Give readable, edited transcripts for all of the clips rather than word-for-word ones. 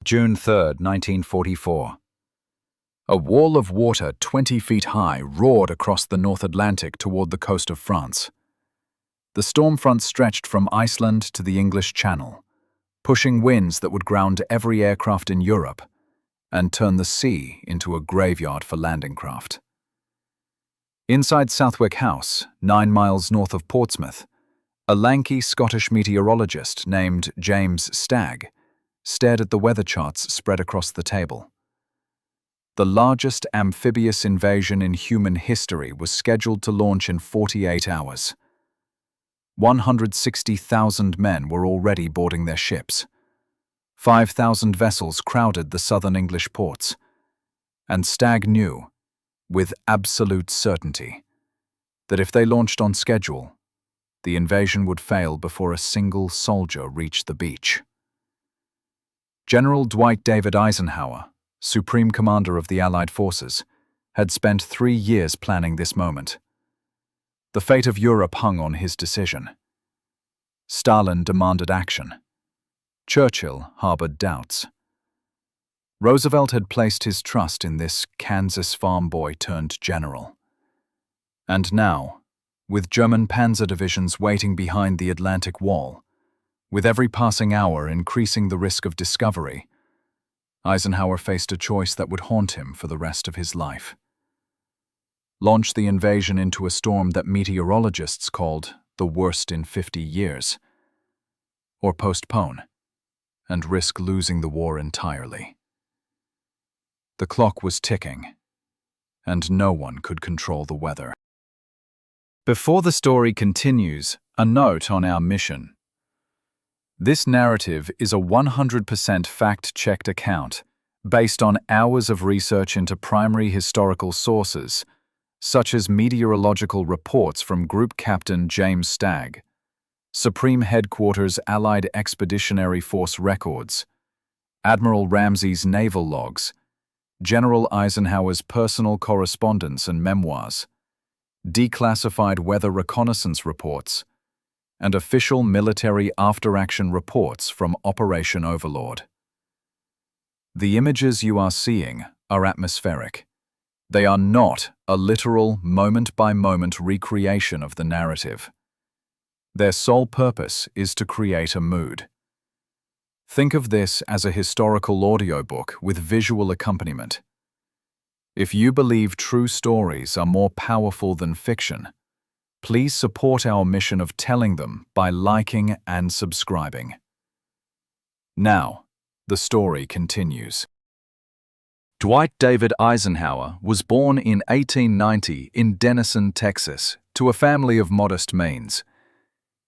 June 3, 1944. A wall of water 20 feet high roared across the North Atlantic toward the coast of France. The storm front stretched from Iceland to the English Channel, pushing winds that would ground every aircraft in Europe and turn the sea into a graveyard for landing craft. Inside Southwick House, 9 miles north of Portsmouth, a lanky Scottish meteorologist named James Stagg stared at the weather charts spread across the table. The largest amphibious invasion in human history was scheduled to launch in 48 hours. 160,000 men were already boarding their ships. 5,000 vessels crowded the southern English ports. And Stagg knew, with absolute certainty, that if they launched on schedule, the invasion would fail before a single soldier reached the beach. General Dwight David Eisenhower, Supreme Commander of the Allied forces, had spent 3 years planning this moment. The fate of Europe hung on his decision. Stalin demanded action. Churchill harbored doubts. Roosevelt had placed his trust in this Kansas farm boy turned general. And now, with German panzer divisions waiting behind the Atlantic Wall, with every passing hour increasing the risk of discovery, Eisenhower faced a choice that would haunt him for the rest of his life. Launch the invasion into a storm that meteorologists called the worst in 50 years, or postpone and risk losing the war entirely. The clock was ticking, and no one could control the weather. Before the story continues, a note on our mission. This narrative is a 100% fact-checked account based on hours of research into primary historical sources, such as meteorological reports from Group Captain James Stagg, Supreme Headquarters Allied Expeditionary Force records, Admiral Ramsey's naval logs, General Eisenhower's personal correspondence and memoirs, declassified weather reconnaissance reports, and official military after-action reports from Operation Overlord. The images you are seeing are atmospheric. They are not a literal, moment-by-moment recreation of the narrative. Their sole purpose is to create a mood. Think of this as a historical audiobook with visual accompaniment. If you believe true stories are more powerful than fiction, please support our mission of telling them by liking and subscribing. Now, the story continues. Dwight David Eisenhower was born in 1890 in Denison, Texas, to a family of modest means.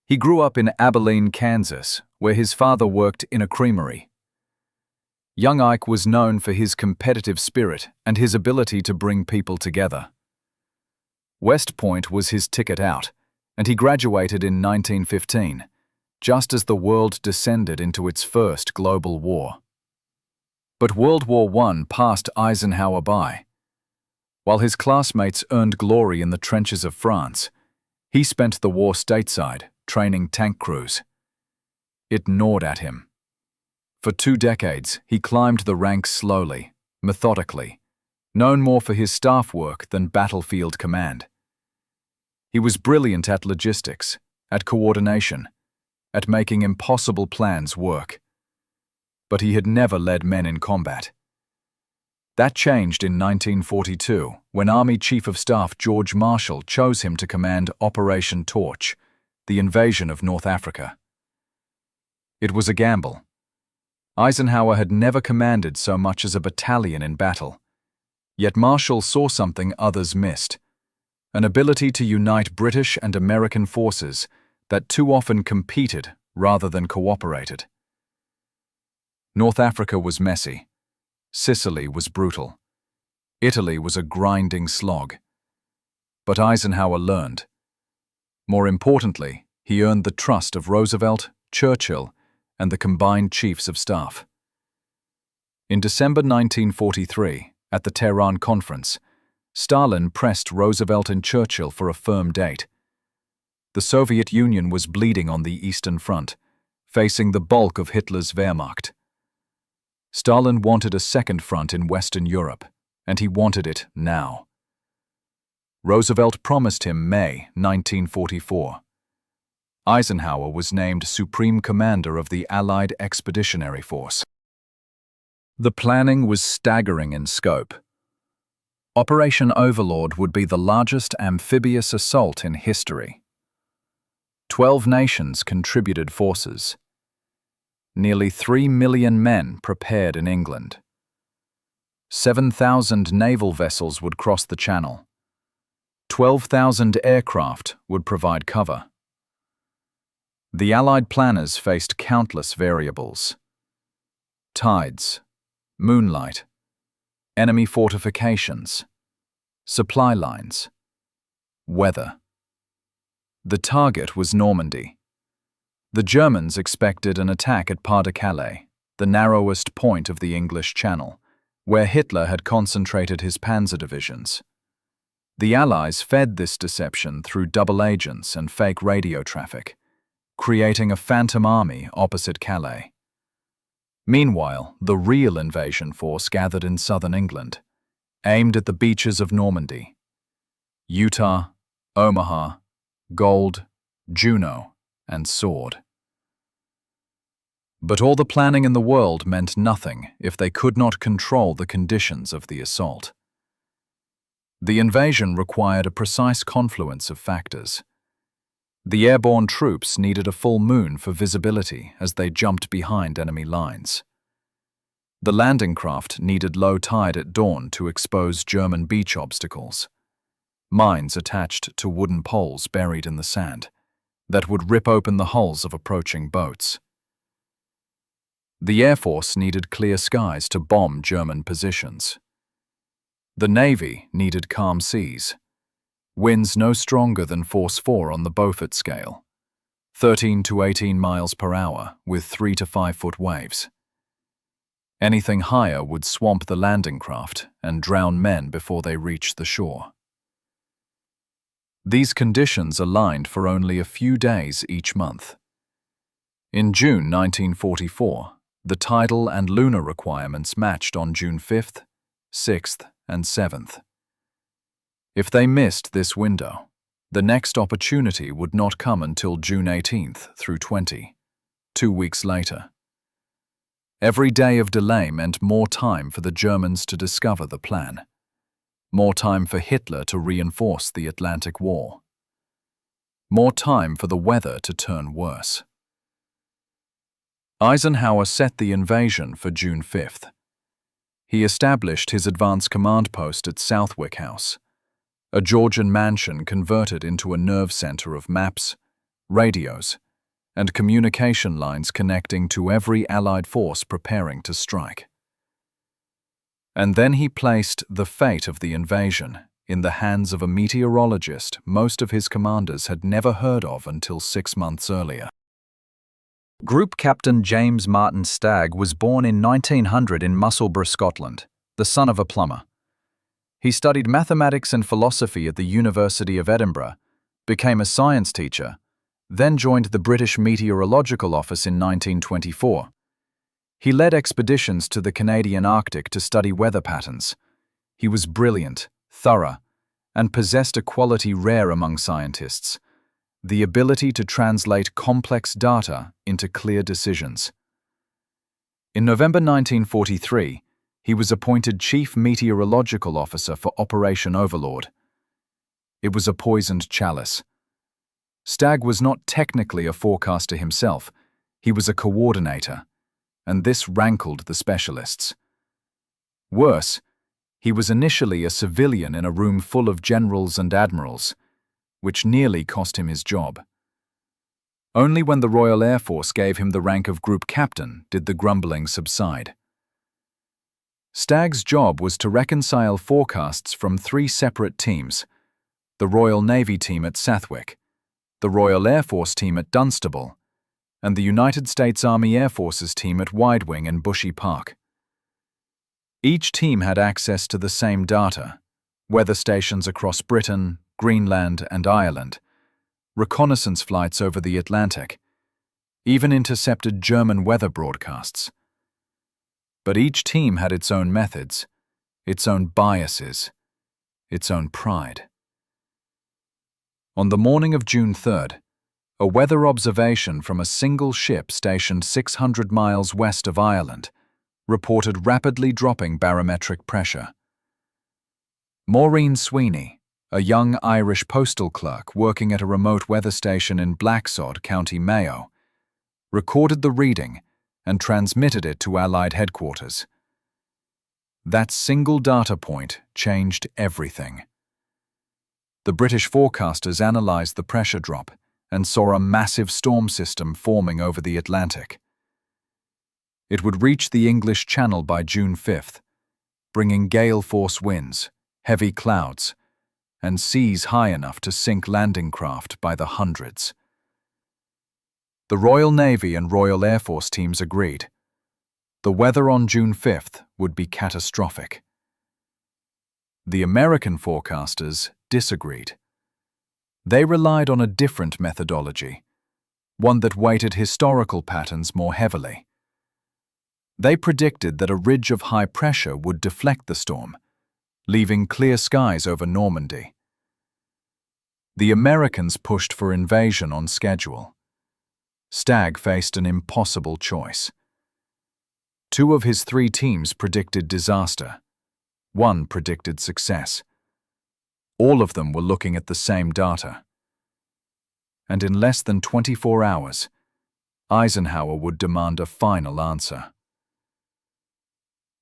He grew up in Abilene, Kansas, where his father worked in a creamery. Young Ike was known for his competitive spirit and his ability to bring people together. West Point was his ticket out, and he graduated in 1915, just as the world descended into its first global war. But World War I passed Eisenhower by. While his classmates earned glory in the trenches of France, he spent the war stateside, training tank crews. It gnawed at him. For 2 decades, he climbed the ranks slowly, methodically, known more for his staff work than battlefield command. He was brilliant at logistics, at coordination, at making impossible plans work. But he had never led men in combat. That changed in 1942, when Army Chief of Staff George Marshall chose him to command Operation Torch, the invasion of North Africa. It was a gamble. Eisenhower had never commanded so much as a battalion in battle. Yet Marshall saw something others missed, an ability to unite British and American forces that too often competed rather than cooperated. North Africa was messy. Sicily was brutal. Italy was a grinding slog. But Eisenhower learned. More importantly, he earned the trust of Roosevelt, Churchill, and the combined chiefs of staff. In December 1943, at the Tehran Conference, Stalin pressed Roosevelt and Churchill for a firm date. The Soviet Union was bleeding on the Eastern Front, facing the bulk of Hitler's Wehrmacht. Stalin wanted a second front in Western Europe, and he wanted it now. Roosevelt promised him May 1944. Eisenhower was named Supreme Commander of the Allied Expeditionary Force. The planning was staggering in scope. Operation Overlord would be the largest amphibious assault in history. 12 nations contributed forces. Nearly 3 million men prepared in England. 7,000 naval vessels would cross the Channel. 12,000 aircraft would provide cover. The Allied planners faced countless variables. Tides, moonlight, enemy fortifications, supply lines, weather. The target was Normandy. The Germans expected an attack at Pas-de-Calais, the narrowest point of the English Channel, where Hitler had concentrated his panzer divisions. The Allies fed this deception through double agents and fake radio traffic, creating a phantom army opposite Calais. Meanwhile, the real invasion force gathered in southern England, aimed at the beaches of Normandy. Utah, Omaha, Gold, Juno, and Sword. But all the planning in the world meant nothing if they could not control the conditions of the assault. The invasion required a precise confluence of factors. The airborne troops needed a full moon for visibility as they jumped behind enemy lines. The landing craft needed low tide at dawn to expose German beach obstacles. Mines attached to wooden poles buried in the sand that would rip open the hulls of approaching boats. The Air Force needed clear skies to bomb German positions. The Navy needed calm seas, winds no stronger than force 4 on the Beaufort scale, 13 to 18 miles per hour with 3 to 5 foot waves. Anything higher would swamp the landing craft and drown men before they reached the shore. These conditions aligned for only a few days each month. In June 1944, the tidal and lunar requirements matched on June 5th, 6th, and 7th. If they missed this window, the next opportunity would not come until June 18th through 20, 2 weeks later. Every day of delay meant more time for the Germans to discover the plan, more time for Hitler to reinforce the Atlantic Wall, more time for the weather to turn worse. Eisenhower set the invasion for June 5th. He established his advance command post at Southwick House, a Georgian mansion converted into a nerve center of maps, radios, and communication lines connecting to every Allied force preparing to strike. And then he placed the fate of the invasion in the hands of a meteorologist most of his commanders had never heard of until 6 months earlier. Group Captain James Martin Stagg was born in 1900 in Musselburgh, Scotland, the son of a plumber. He studied mathematics and philosophy at the University of Edinburgh, became a science teacher, then joined the British Meteorological Office in 1924. He led expeditions to the Canadian Arctic to study weather patterns. He was brilliant, thorough, and possessed a quality rare among scientists: the ability to translate complex data into clear decisions. In November 1943, he was appointed Chief Meteorological Officer for Operation Overlord. It was a poisoned chalice. Stagg was not technically a forecaster himself, he was a coordinator, and this rankled the specialists. Worse, he was initially a civilian in a room full of generals and admirals, which nearly cost him his job. Only when the Royal Air Force gave him the rank of Group Captain did the grumbling subside. Stagg's job was to reconcile forecasts from 3 separate teams: the Royal Navy team at Southwick, the Royal Air Force team at Dunstable, and the United States Army Air Forces team at Wide Wing and Bushy Park. Each team had access to the same data: weather stations across Britain, Greenland, and Ireland, reconnaissance flights over the Atlantic, even intercepted German weather broadcasts. But each team had its own methods, its own biases, its own pride. On the morning of June 3rd, a weather observation from a single ship stationed 600 miles west of Ireland reported rapidly dropping barometric pressure. Maureen Sweeney, a young Irish postal clerk working at a remote weather station in Blacksod, County Mayo, recorded the reading and transmitted it to Allied headquarters. That single data point changed everything. The British forecasters analyzed the pressure drop and saw a massive storm system forming over the Atlantic. It would reach the English Channel by June 5th, bringing gale-force winds, heavy clouds, and seas high enough to sink landing craft by the hundreds. The Royal Navy and Royal Air Force teams agreed. The weather on June 5th would be catastrophic. The American forecasters disagreed. They relied on a different methodology, one that weighted historical patterns more heavily. They predicted that a ridge of high pressure would deflect the storm, leaving clear skies over Normandy. The Americans pushed for invasion on schedule. Stagg faced an impossible choice. 2 of his 3 teams predicted disaster. 1 predicted success. All of them were looking at the same data. And in less than 24 hours, Eisenhower would demand a final answer.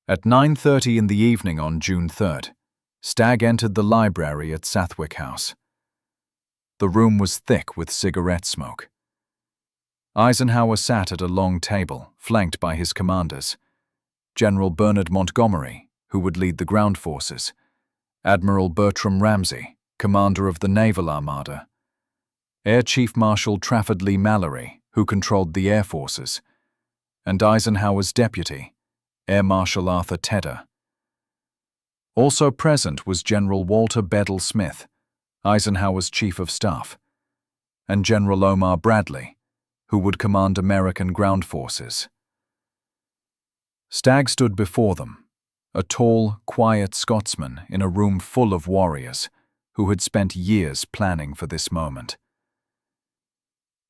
At 9:30 in the evening on June 3rd, Stagg entered the library at Southwick House. The room was thick with cigarette smoke. Eisenhower sat at a long table, flanked by his commanders: General Bernard Montgomery, who would lead the ground forces; Admiral Bertram Ramsay, commander of the Naval Armada; Air Chief Marshal Trafford Lee Mallory, who controlled the air forces; and Eisenhower's deputy, Air Marshal Arthur Tedder. Also present was General Walter Bedell Smith, Eisenhower's chief of staff, and General Omar Bradley, who would command American ground forces. Stagg stood before them, a tall, quiet Scotsman in a room full of warriors who had spent years planning for this moment.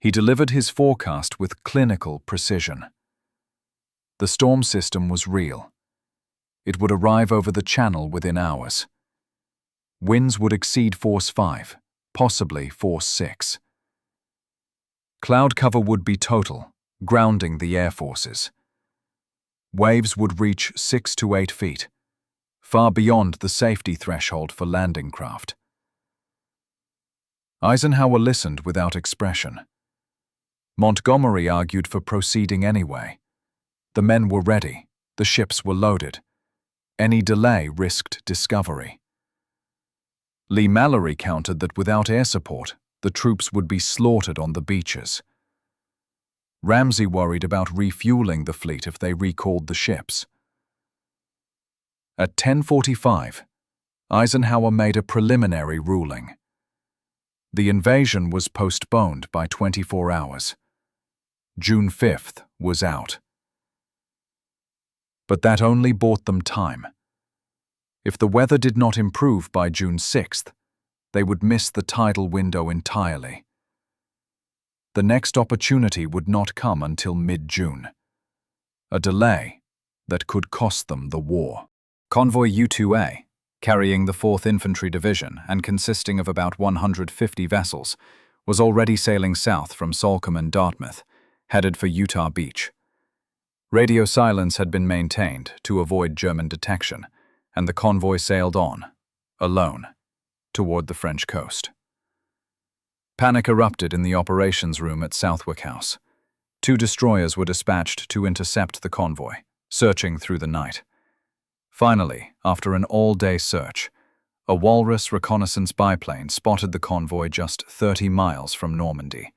He delivered his forecast with clinical precision. The storm system was real. It would arrive over the Channel within hours. Winds would exceed force 5, possibly force 6. Cloud cover would be total, grounding the air forces. Waves would reach 6 to 8 feet, far beyond the safety threshold for landing craft. Eisenhower listened without expression. Montgomery argued for proceeding anyway. The men were ready, the ships were loaded. Any delay risked discovery. Lee Mallory countered that without air support, the troops would be slaughtered on the beaches. Ramsay worried about refueling the fleet if they recalled the ships. At 10:45, Eisenhower made a preliminary ruling. The invasion was postponed by 24 hours. June 5th was out. But that only bought them time. If the weather did not improve by June 6th, they would miss the tidal window entirely. The next opportunity would not come until mid-June. A delay that could cost them the war. Convoy U-2A, carrying the 4th Infantry Division and consisting of about 150 vessels, was already sailing south from Salcombe and Dartmouth, headed for Omaha Beach. Radio silence had been maintained to avoid German detection, and the convoy sailed on, alone, toward the French coast. Panic erupted in the operations room at Southwick House. 2 destroyers were dispatched to intercept the convoy, searching through the night. Finally, after an all-day search, a Walrus reconnaissance biplane spotted the convoy just 30 miles from Normandy.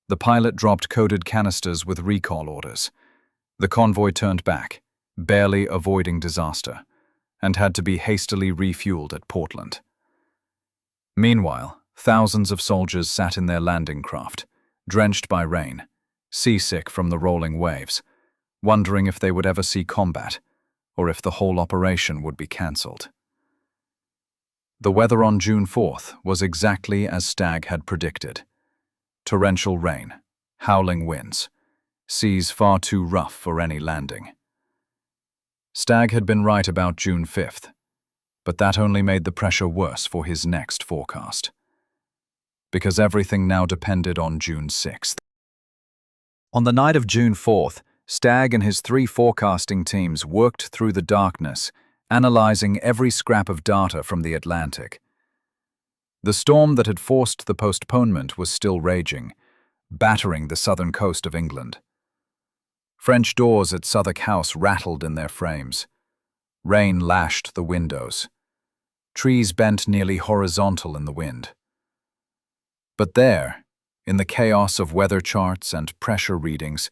The pilot dropped coded canisters with recall orders. The convoy turned back, barely avoiding disaster, and had to be hastily refueled at Portland. Meanwhile, thousands of soldiers sat in their landing craft, drenched by rain, seasick from the rolling waves, wondering if they would ever see combat, or if the whole operation would be cancelled. The weather on June 4th was exactly as Stagg had predicted. Torrential rain, howling winds, seas far too rough for any landing. Stagg had been right about June 5th, but that only made the pressure worse for his next forecast. Because everything now depended on June 6th. On the night of June 4th, Stagg and his 3 forecasting teams worked through the darkness, analyzing every scrap of data from the Atlantic. The storm that had forced the postponement was still raging, battering the southern coast of England. French doors at Southwark House rattled in their frames. Rain lashed the windows. Trees bent nearly horizontal in the wind. But there, in the chaos of weather charts and pressure readings,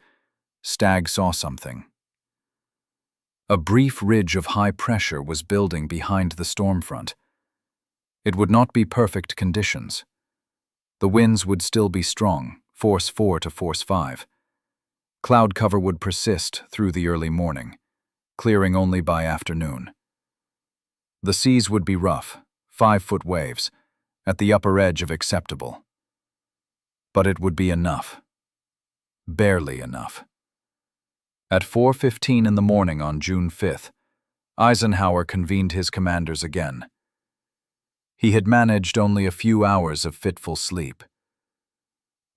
Stagg saw something. A brief ridge of high pressure was building behind the storm front. It would not be perfect conditions. The winds would still be strong, force 4 to force 5. Cloud cover would persist through the early morning, clearing only by afternoon. The seas would be rough, 5-foot waves, at the upper edge of acceptable. But it would be enough. Barely enough. At 4:15 in the morning on June 5th, Eisenhower convened his commanders again. He had managed only a few hours of fitful sleep.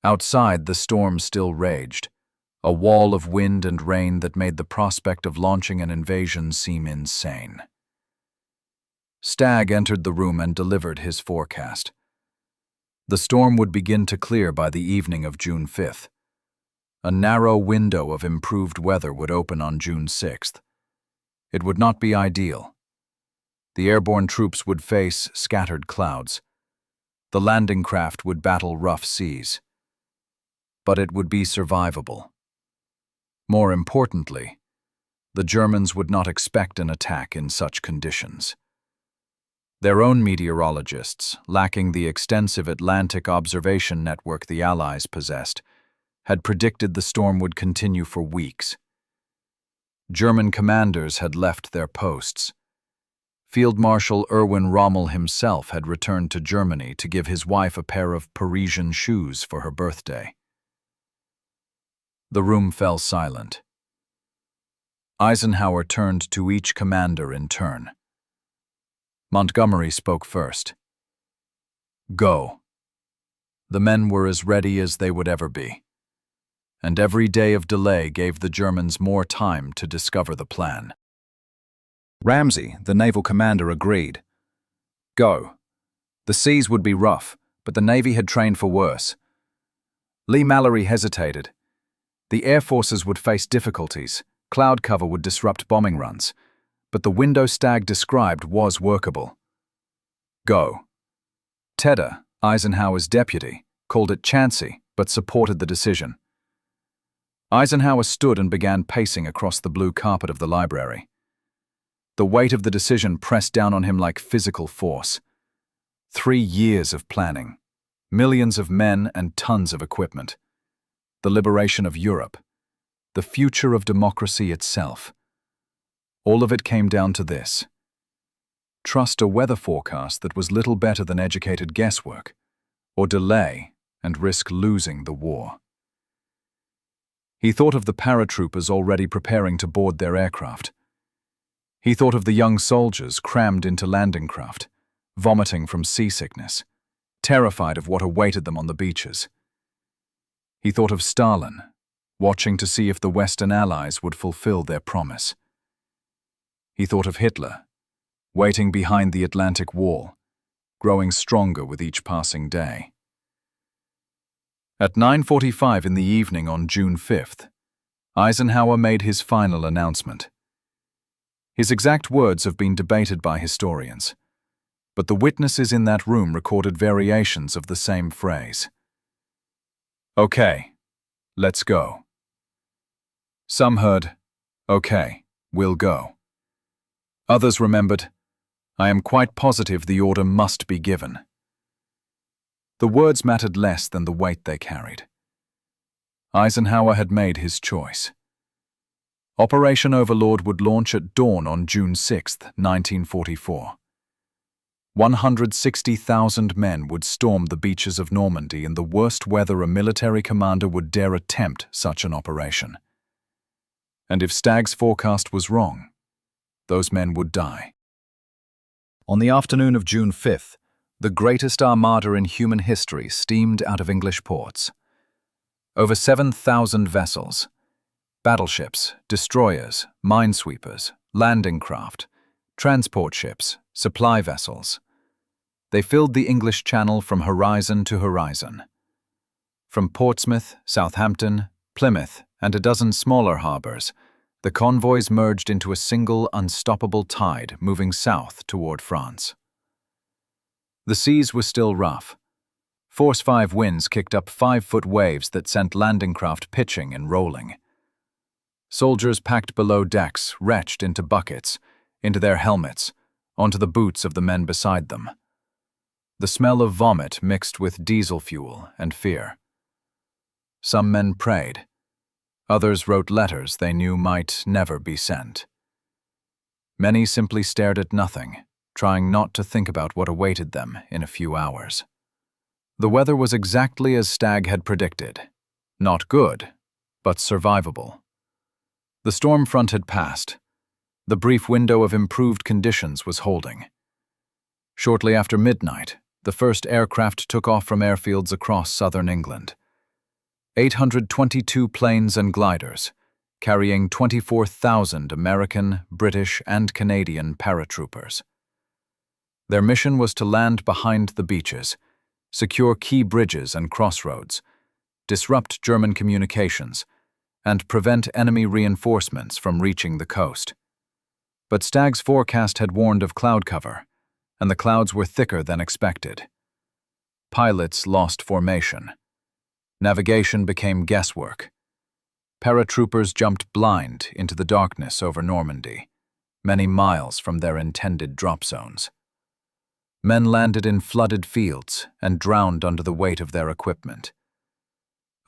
Outside, the storm still raged, a wall of wind and rain that made the prospect of launching an invasion seem insane. Stagg entered the room and delivered his forecast. The storm would begin to clear by the evening of June 5th. A narrow window of improved weather would open on June 6th. It would not be ideal. The airborne troops would face scattered clouds. The landing craft would battle rough seas. But it would be survivable. More importantly, the Germans would not expect an attack in such conditions. Their own meteorologists, lacking the extensive Atlantic observation network the Allies possessed, had predicted the storm would continue for weeks. German commanders had left their posts. Field Marshal Erwin Rommel himself had returned to Germany to give his wife a pair of Parisian shoes for her birthday. The room fell silent. Eisenhower turned to each commander in turn. Montgomery spoke first. "Go." The men were as ready as they would ever be. And every day of delay gave the Germans more time to discover the plan. Ramsey, the naval commander, agreed. "Go." The seas would be rough, but the Navy had trained for worse. Lee Mallory hesitated. The air forces would face difficulties, cloud cover would disrupt bombing runs, but the window Stagg described was workable. "Go." Tedder, Eisenhower's deputy, called it chancy, but supported the decision. Eisenhower stood and began pacing across the blue carpet of the library. The weight of the decision pressed down on him like physical force. 3 years of planning, millions of men and tons of equipment. The liberation of Europe, the future of democracy itself. All of it came down to this. Trust a weather forecast that was little better than educated guesswork, or delay and risk losing the war. He thought of the paratroopers already preparing to board their aircraft. He thought of the young soldiers crammed into landing craft, vomiting from seasickness, terrified of what awaited them on the beaches. He thought of Stalin, watching to see if the Western Allies would fulfill their promise. He thought of Hitler, waiting behind the Atlantic Wall, growing stronger with each passing day. At 9:45 in the evening on June 5th, Eisenhower made his final announcement. His exact words have been debated by historians, but the witnesses in that room recorded variations of the same phrase. "Okay, let's go." Some heard, "Okay, we'll go." Others remembered, "I am quite positive the order must be given." The words mattered less than the weight they carried. Eisenhower had made his choice. Operation Overlord would launch at dawn on June 6, 1944. 160,000 men would storm the beaches of Normandy in the worst weather a military commander would dare attempt such an operation. And if Stagg's forecast was wrong, those men would die. On the afternoon of June 5th, the greatest armada in human history steamed out of English ports. Over 7,000 vessels, battleships, destroyers, minesweepers, landing craft, transport ships, supply vessels. They filled the English Channel from horizon to horizon. From Portsmouth, Southampton, Plymouth, and a dozen smaller harbors, the convoys merged into a single unstoppable tide moving south toward France. The seas were still rough. Force 5 winds kicked up 5-foot waves that sent landing craft pitching and rolling. Soldiers packed below decks retched into buckets, into their helmets, onto the boots of the men beside them. The smell of vomit mixed with diesel fuel and fear. Some men prayed. Others wrote letters they knew might never be sent. Many simply stared at nothing, trying not to think about what awaited them in a few hours. The weather was exactly as Stagg had predicted. Not good, but survivable. The storm front had passed. The brief window of improved conditions was holding. Shortly after midnight, the first aircraft took off from airfields across southern England. 822 planes and gliders, carrying 24,000 American, British, and Canadian paratroopers. Their mission was to land behind the beaches, secure key bridges and crossroads, disrupt German communications, and prevent enemy reinforcements from reaching the coast. But Stagg's forecast had warned of cloud cover, and the clouds were thicker than expected. Pilots lost formation. Navigation became guesswork. Paratroopers jumped blind into the darkness over Normandy, many miles from their intended drop zones. Men landed in flooded fields and drowned under the weight of their equipment.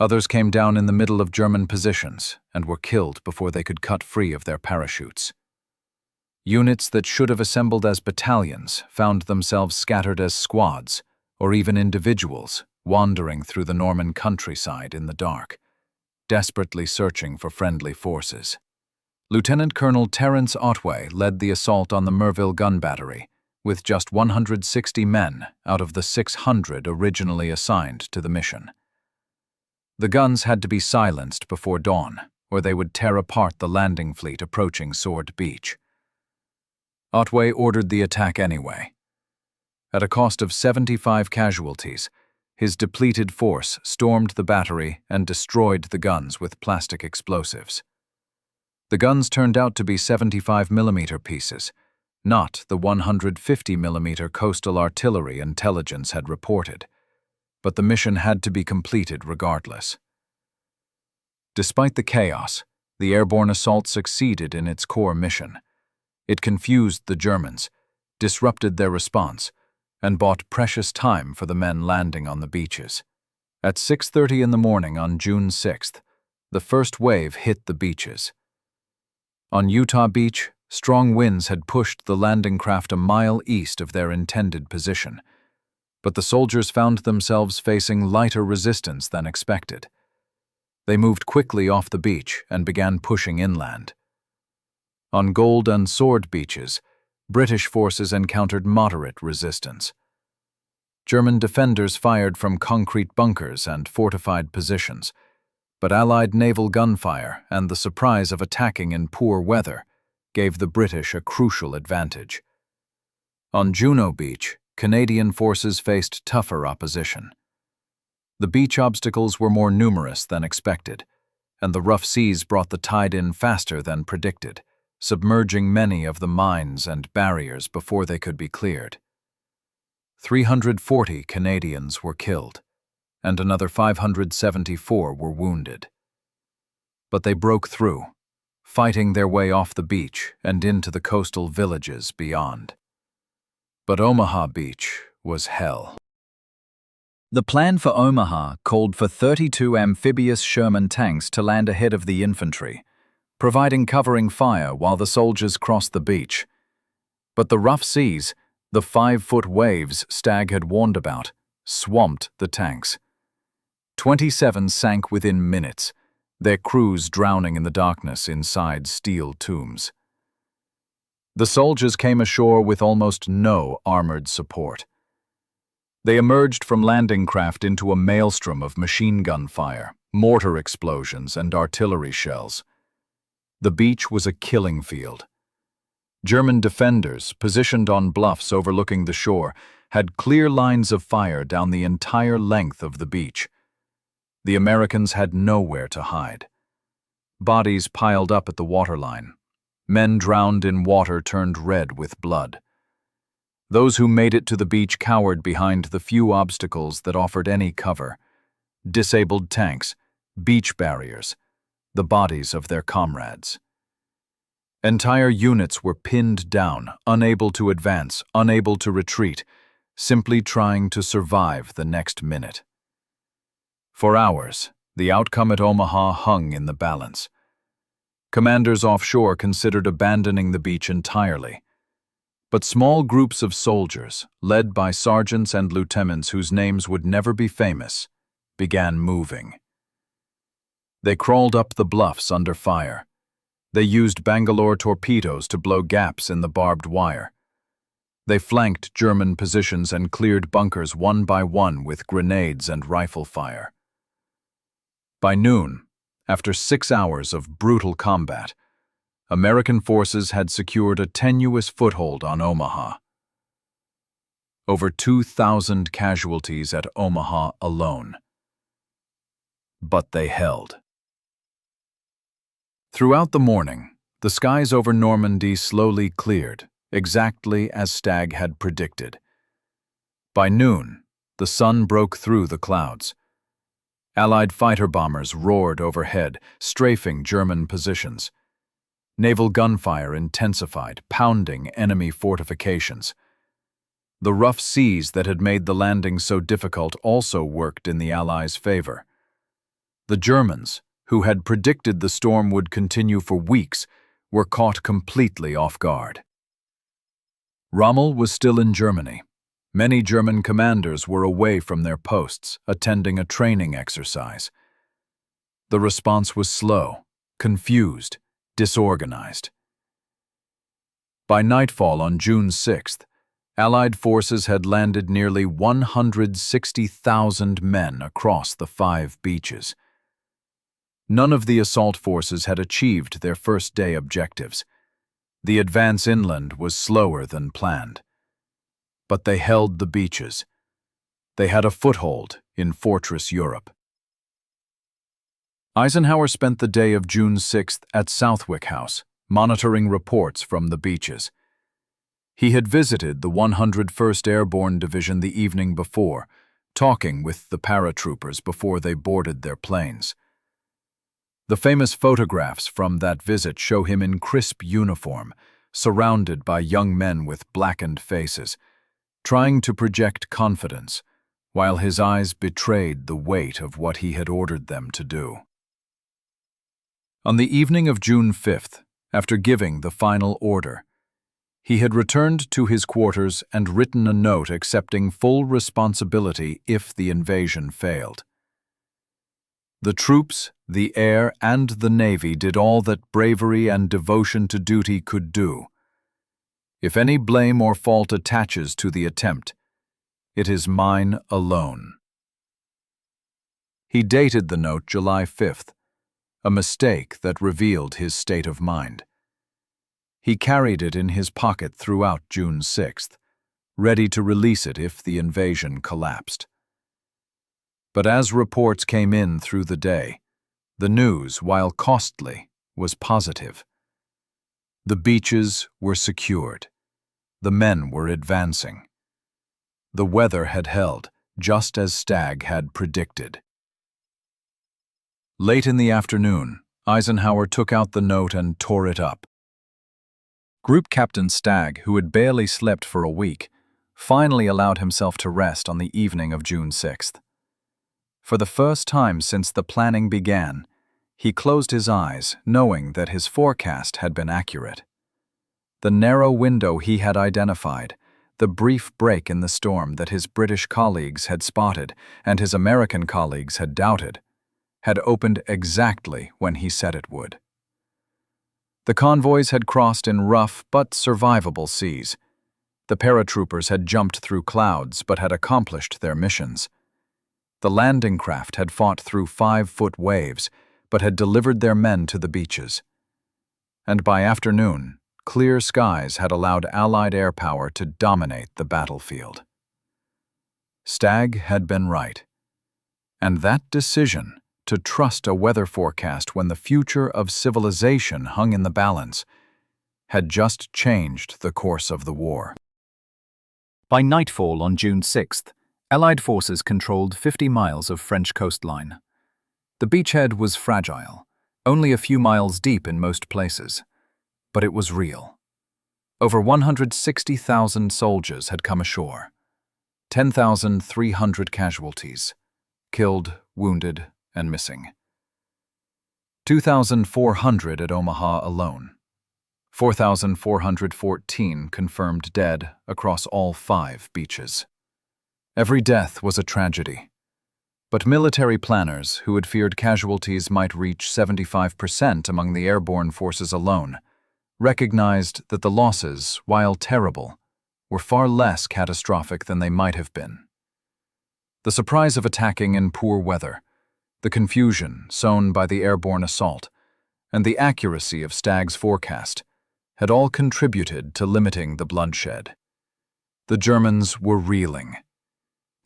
Others came down in the middle of German positions and were killed before they could cut free of their parachutes. Units that should have assembled as battalions found themselves scattered as squads, or even individuals, wandering through the Norman countryside in the dark, desperately searching for friendly forces. Lieutenant Colonel Terence Otway led the assault on the Merville gun battery, with just 160 men out of the 600 originally assigned to the mission. The guns had to be silenced before dawn, or they would tear apart the landing fleet approaching Sword Beach. Otway ordered the attack anyway. At a cost of 75 casualties, his depleted force stormed the battery and destroyed the guns with plastic explosives. The guns turned out to be 75mm pieces, not the 150mm coastal artillery intelligence had reported, but the mission had to be completed regardless. Despite the chaos, the airborne assault succeeded in its core mission. It confused the Germans, disrupted their response, and bought precious time for the men landing on the beaches. At 6:30 in the morning on June 6th, the first wave hit the beaches. On Utah Beach, strong winds had pushed the landing craft a mile east of their intended position, but the soldiers found themselves facing lighter resistance than expected. They moved quickly off the beach and began pushing inland. On Gold and Sword beaches, British forces encountered moderate resistance. German defenders fired from concrete bunkers and fortified positions, but Allied naval gunfire and the surprise of attacking in poor weather gave the British a crucial advantage. On Juno Beach, Canadian forces faced tougher opposition. The beach obstacles were more numerous than expected, and the rough seas brought the tide in faster than predicted, submerging many of the mines and barriers before they could be cleared. 340 Canadians were killed, and another 574 were wounded. But they broke through, fighting their way off the beach and into the coastal villages beyond. But Omaha Beach was hell. The plan for Omaha called for 32 amphibious Sherman tanks to land ahead of the infantry, providing covering fire while the soldiers crossed the beach. But the rough seas, the 5-foot waves Stagg had warned about, swamped the tanks. 27 sank within minutes, their crews drowning in the darkness inside steel tombs. The soldiers came ashore with almost no armored support. They emerged from landing craft into a maelstrom of machine gun fire, mortar explosions, and artillery shells. The beach was a killing field. German defenders, positioned on bluffs overlooking the shore, had clear lines of fire down the entire length of the beach. The Americans had nowhere to hide. Bodies piled up at the waterline. Men drowned in water turned red with blood. Those who made it to the beach cowered behind the few obstacles that offered any cover. Disabled tanks, beach barriers, the bodies of their comrades. Entire units were pinned down, unable to advance, unable to retreat, simply trying to survive the next minute. For hours, the outcome at Omaha hung in the balance. Commanders offshore considered abandoning the beach entirely. But small groups of soldiers, led by sergeants and lieutenants whose names would never be famous, began moving. They crawled up the bluffs under fire. They used Bangalore torpedoes to blow gaps in the barbed wire. They flanked German positions and cleared bunkers one by one with grenades and rifle fire. By noon, after 6 hours of brutal combat, American forces had secured a tenuous foothold on Omaha. Over 2,000 casualties at Omaha alone. But they held. Throughout the morning, the skies over Normandy slowly cleared, exactly as Stagg had predicted. By noon, the sun broke through the clouds. Allied fighter bombers roared overhead, strafing German positions. Naval gunfire intensified, pounding enemy fortifications. The rough seas that had made the landing so difficult also worked in the Allies' favor. The Germans, who had predicted the storm would continue for weeks, were caught completely off guard. Rommel was still in Germany. Many German commanders were away from their posts, attending a training exercise. The response was slow, confused, disorganized. By nightfall on June 6th, Allied forces had landed nearly 160,000 men across the 5 beaches. None of the assault forces had achieved their first-day objectives. The advance inland was slower than planned. But they held the beaches. They had a foothold in Fortress Europe. Eisenhower spent the day of June 6th at Southwick House, monitoring reports from the beaches. He had visited the 101st Airborne Division the evening before, talking with the paratroopers before they boarded their planes. The famous photographs from that visit show him in crisp uniform, surrounded by young men with blackened faces, trying to project confidence, while his eyes betrayed the weight of what he had ordered them to do. On the evening of June 5th, after giving the final order, he had returned to his quarters and written a note accepting full responsibility if the invasion failed. The troops, the air, and the Navy did all that bravery and devotion to duty could do. If any blame or fault attaches to the attempt, it is mine alone. He dated the note July 5th, a mistake that revealed his state of mind. He carried it in his pocket throughout June 6th, ready to release it if the invasion collapsed. But as reports came in through the day, the news, while costly, was positive. The beaches were secured. The men were advancing. The weather had held, just as Stagg had predicted. Late in the afternoon, Eisenhower took out the note and tore it up. Group Captain Stagg, who had barely slept for a week, finally allowed himself to rest on the evening of June 6th. For the first time since the planning began, He closed his eyes, knowing that his forecast had been accurate. The narrow window he had identified, the brief break in the storm that his British colleagues had spotted and his American colleagues had doubted, had opened exactly when he said it would. The convoys had crossed in rough but survivable seas. The paratroopers had jumped through clouds but had accomplished their missions. The landing craft had fought through 5-foot waves but had delivered their men to the beaches. And by afternoon, clear skies had allowed Allied air power to dominate the battlefield. Stagg had been right. And that decision, to trust a weather forecast when the future of civilization hung in the balance, had just changed the course of the war. By nightfall on June 6th, Allied forces controlled 50 miles of French coastline. The beachhead was fragile, only a few miles deep in most places, but it was real. Over 160,000 soldiers had come ashore, 10,300 casualties, killed, wounded, and missing. 2,400 at Omaha alone. 4,414 confirmed dead across all 5 beaches. Every death was a tragedy. But military planners who had feared casualties might reach 75% among the airborne forces alone recognized that the losses, while terrible, were far less catastrophic than they might have been. The surprise of attacking in poor weather, the confusion sown by the airborne assault, and the accuracy of Stagg's forecast had all contributed to limiting the bloodshed. The Germans were reeling.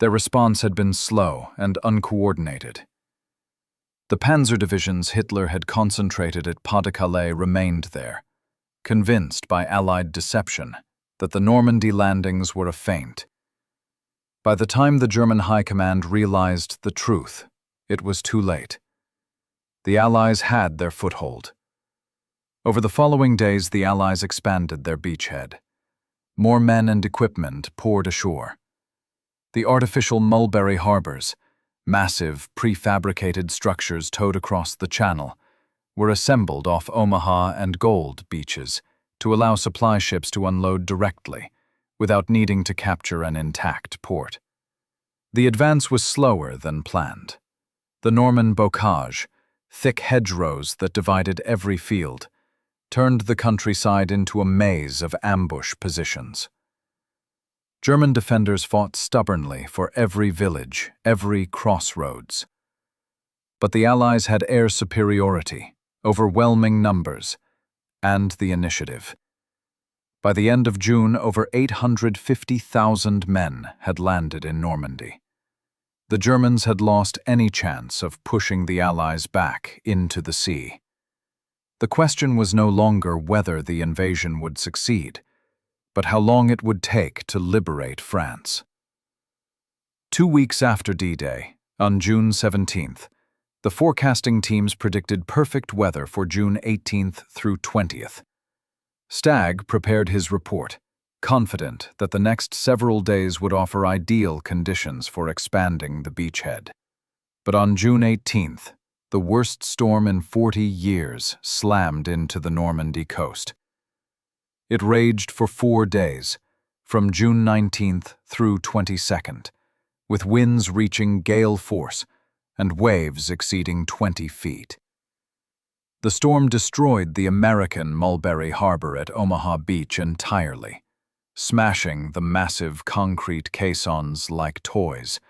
Their response had been slow and uncoordinated. The panzer divisions Hitler had concentrated at Pas-de-Calais remained there, convinced by Allied deception that the Normandy landings were a feint. By the time the German High Command realized the truth, it was too late. The Allies had their foothold. Over the following days, the Allies expanded their beachhead. More men and equipment poured ashore. The artificial Mulberry harbors, massive prefabricated structures towed across the channel, were assembled off Omaha and Gold beaches to allow supply ships to unload directly, without needing to capture an intact port. The advance was slower than planned. The Norman bocage, thick hedgerows that divided every field, turned the countryside into a maze of ambush positions. German defenders fought stubbornly for every village, every crossroads. But the Allies had air superiority, overwhelming numbers, and the initiative. By the end of June, over 850,000 men had landed in Normandy. The Germans had lost any chance of pushing the Allies back into the sea. The question was no longer whether the invasion would succeed, but how long it would take to liberate France. 2 weeks after D-Day, on June 17th, the forecasting teams predicted perfect weather for June 18th through 20th. Stagg prepared his report, confident that the next several days would offer ideal conditions for expanding the beachhead. But on June 18th, the worst storm in 40 years slammed into the Normandy coast. It raged for 4 days, from June 19th through 22nd, with winds reaching gale force and waves exceeding 20 feet. The storm destroyed the American Mulberry Harbor at Omaha Beach entirely, smashing the massive concrete caissons like toys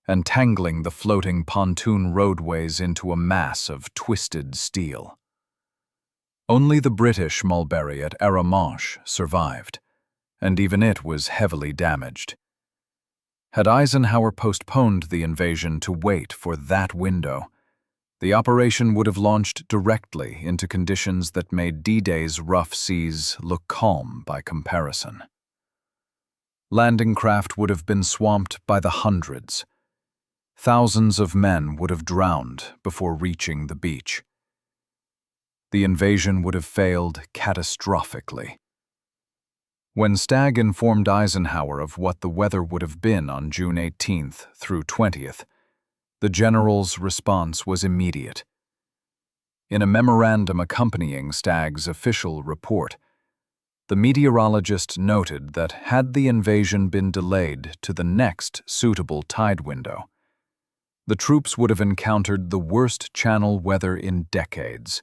and tangling the floating pontoon roadways into a mass of twisted steel. Only the British Mulberry at Arromanches survived, and even it was heavily damaged. Had Eisenhower postponed the invasion to wait for that window, the operation would have launched directly into conditions that made D-Day's rough seas look calm by comparison. Landing craft would have been swamped by the hundreds. Thousands of men would have drowned before reaching the beach. The invasion would have failed catastrophically. When Stagg informed Eisenhower of what the weather would have been on June 18th through 20th, the general's response was immediate. In a memorandum accompanying Stagg's official report, the meteorologist noted that had the invasion been delayed to the next suitable tide window, the troops would have encountered the worst channel weather in decades.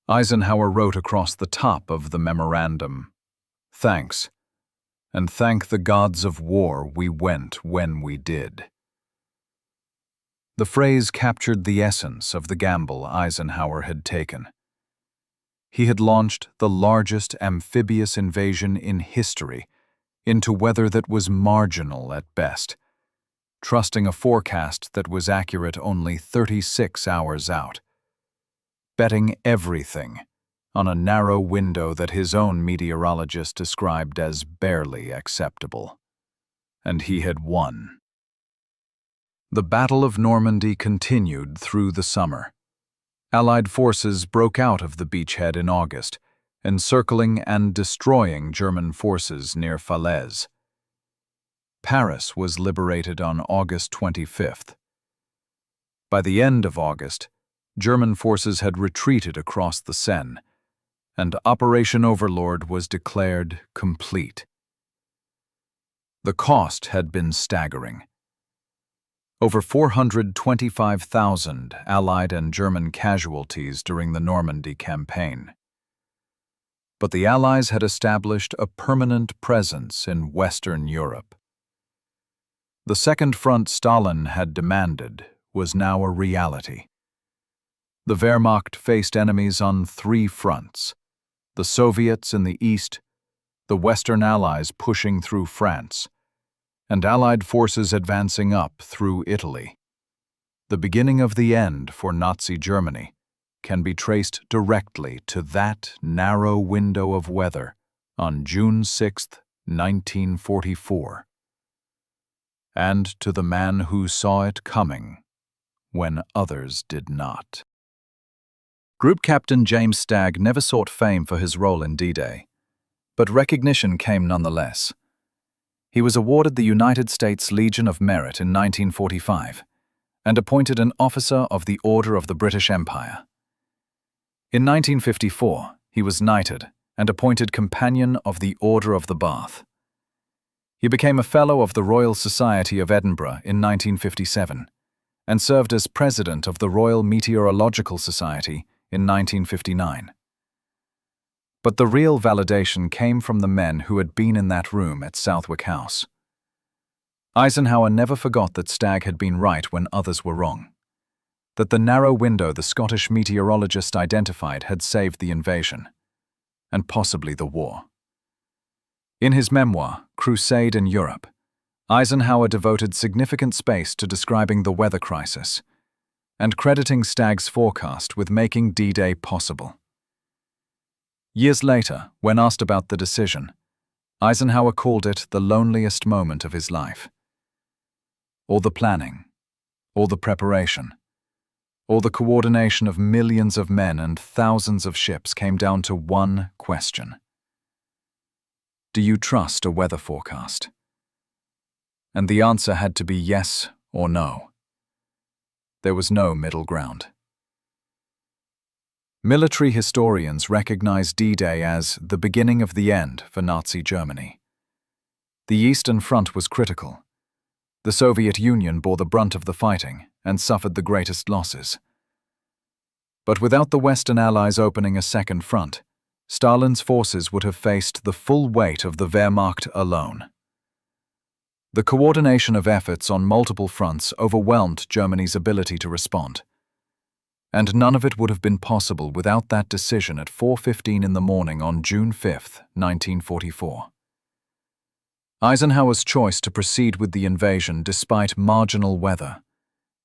Eisenhower wrote across the top of the memorandum, "Thanks, and thank the gods of war we went when we did." The phrase captured the essence of the gamble Eisenhower had taken. He had launched the largest amphibious invasion in history into weather that was marginal at best, trusting a forecast that was accurate only 36 hours out, betting everything on a narrow window that his own meteorologist described as barely acceptable. And he had won. The Battle of Normandy continued through the summer. Allied forces broke out of the beachhead in August, encircling and destroying German forces near Falaise. Paris was liberated on August 25th. By the end of August, German forces had retreated across the Seine, and Operation Overlord was declared complete. The cost had been staggering. Over 425,000 Allied and German casualties during the Normandy campaign. But the Allies had established a permanent presence in Western Europe. The Second Front Stalin had demanded was now a reality. The Wehrmacht faced enemies on 3 fronts: the Soviets in the east, the Western Allies pushing through France, and Allied forces advancing up through Italy. The beginning of the end for Nazi Germany can be traced directly to that narrow window of weather on June 6, 1944, and to the man who saw it coming when others did not. Group Captain James Stagg never sought fame for his role in D-Day, but recognition came nonetheless. He was awarded the United States Legion of Merit in 1945 and appointed an Officer of the Order of the British Empire. In 1954, he was knighted and appointed Companion of the Order of the Bath. He became a Fellow of the Royal Society of Edinburgh in 1957 and served as President of the Royal Meteorological Society in 1959. But the real validation came from the men who had been in that room at Southwick House. Eisenhower never forgot that Stagg had been right when others were wrong, that the narrow window the Scottish meteorologist identified had saved the invasion, and possibly the war. In his memoir, Crusade in Europe, Eisenhower devoted significant space to describing the weather crisis and crediting Stagg's forecast with making D-Day possible. Years later, when asked about the decision, Eisenhower called it the loneliest moment of his life. All the planning, all the preparation, all the coordination of millions of men and thousands of ships came down to one question. Do you trust a weather forecast? And the answer had to be yes or no. There was no middle ground. Military historians recognize D-Day as the beginning of the end for Nazi Germany. The Eastern Front was critical. The Soviet Union bore the brunt of the fighting and suffered the greatest losses. But without the Western Allies opening a second front, Stalin's forces would have faced the full weight of the Wehrmacht alone. The coordination of efforts on multiple fronts overwhelmed Germany's ability to respond. And none of it would have been possible without that decision at 4:15 in the morning on June 5, 1944. Eisenhower's choice to proceed with the invasion despite marginal weather,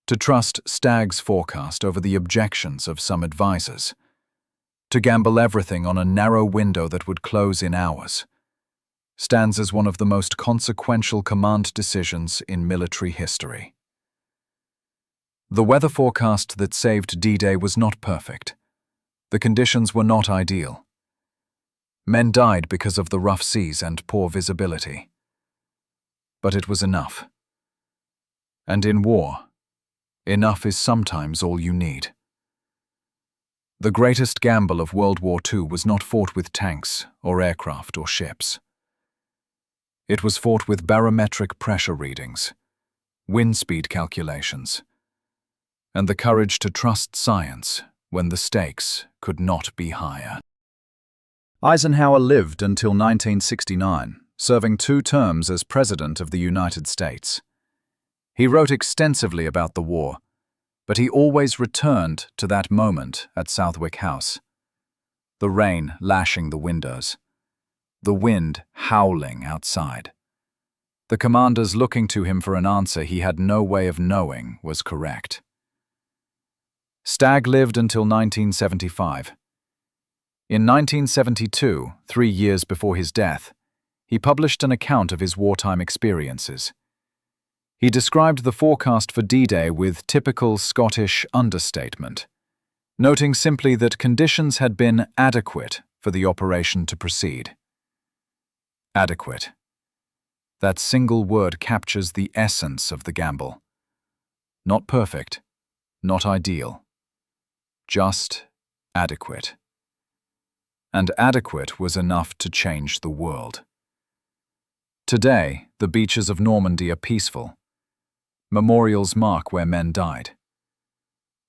to trust Stagg's forecast over the objections of some advisors, to gamble everything on a narrow window that would close in hours, stands as one of the most consequential command decisions in military history. The weather forecast that saved D-Day was not perfect. The conditions were not ideal. Men died because of the rough seas and poor visibility. But it was enough. And in war, enough is sometimes all you need. The greatest gamble of World War II was not fought with tanks or aircraft or ships. It was fought with barometric pressure readings, wind speed calculations, and the courage to trust science when the stakes could not be higher. Eisenhower lived until 1969, serving 2 terms as President of the United States. He wrote extensively about the war, but he always returned to that moment at Southwick House. The rain lashing the windows, the wind howling outside. The commanders looking to him for an answer he had no way of knowing was correct. Stagg lived until 1975. In 1972, 3 years before his death, he published an account of his wartime experiences. He described the forecast for D-Day with typical Scottish understatement, noting simply that conditions had been adequate for the operation to proceed. Adequate. That single word captures the essence of the gamble. Not perfect, not ideal. Just adequate. And adequate was enough to change the world. Today, the beaches of Normandy are peaceful. Memorials mark where men died.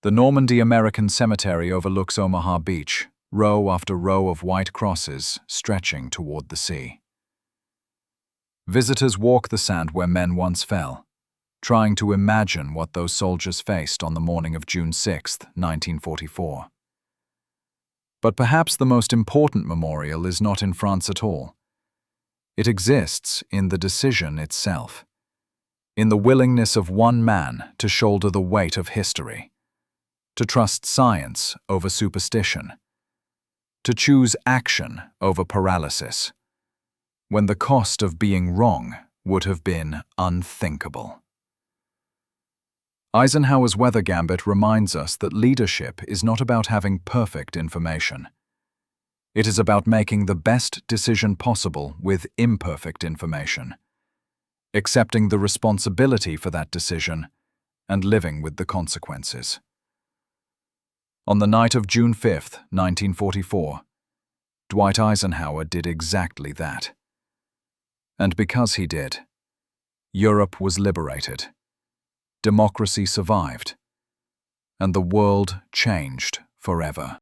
The Normandy American Cemetery overlooks Omaha Beach, row after row of white crosses stretching toward the sea. Visitors walk the sand where men once fell, trying to imagine what those soldiers faced on the morning of June 6, 1944. But perhaps the most important memorial is not in France at all. It exists in the decision itself, in the willingness of one man to shoulder the weight of history, to trust science over superstition, to choose action over paralysis, when the cost of being wrong would have been unthinkable. Eisenhower's weather gambit reminds us that leadership is not about having perfect information. It is about making the best decision possible with imperfect information, accepting the responsibility for that decision, and living with the consequences. On the night of June 5, 1944, Dwight Eisenhower did exactly that. And because he did, Europe was liberated, democracy survived, and the world changed forever.